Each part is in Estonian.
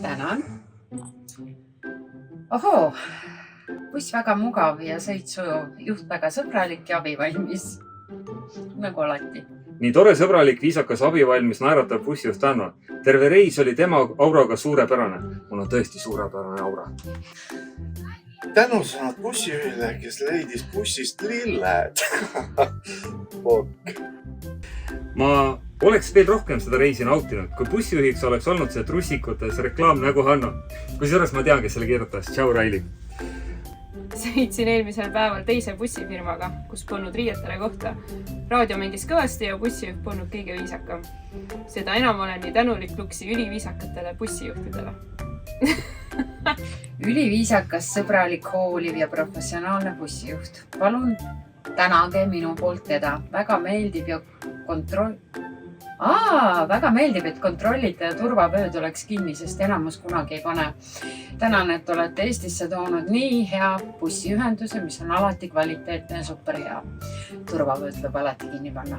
Tänan. Ohoo, buss väga mugav ja sõit sujuv, juht väga sõbralik ja abivalmis. Nagu alati. Nii tore sõbralik, viisakas, abivalmis, naeratav bussijuht Anno. Terve reis oli tema auraga suurepärane. Mul on tõesti suurepärane aura. Tänusõnad bussijuhile, kes leidis bussist lilled. Pokk. Ma oleks veel rohkem seda reisi nautinud, kui bussijuhiks oleks olnud see trussikutes reklaamnägu Hanno. Kusjuures ma tean, kes selle kirjutas. Tšau, Raili. Sõitsin eelmisel päeval teise bussifirmaga, kus polnud riietele kohta. Raadio mängis kõvasti ja bussijuht polnud kõige viisakam. Seda enam olen nii tänulik Luksi üliviisakatele bussijuhtidele. Üliviisakas, sõbralik, hooliv ja professionaalne bussijuht. Palun tänage minu poolt teda. Väga meeldib, et kontrollite ja turvavööd oleks kinni, sest enamus kunagi ei pane. Tänan, et olete Eestisse toonud nii hea bussiühenduse, mis on alati kvaliteetne ja super hea. Turvavööd võib alati kinni panna.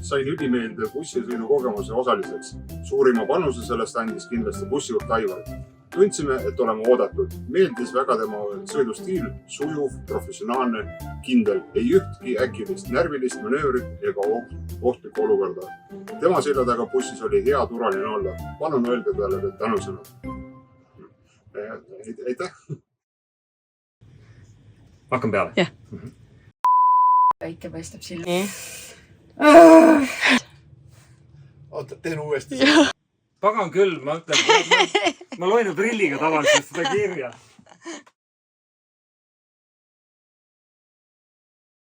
Sain ülimeeldiv bussisõidu kogemuse osaliseks. Suurima panuse sellest andis kindlasti bussijuht Aivar. Tundsime, et oleme oodatud. Meeldis väga tema sõidustiil, sujuv, professionaalne, kindel. Ei ühtki äkilist närvilist manöövrit ega ohtlikku olukorda. Tema selja taga bussis oli hea turvaline olla. Palun öelge talle veel tänusõnad. Aitäh! Hakkam peale. Jah. Väike paistab silma. Oota, teen uuesti. Pagan küll, ma ütlen, ma loen ju prilliga tavaliselt seda kirja.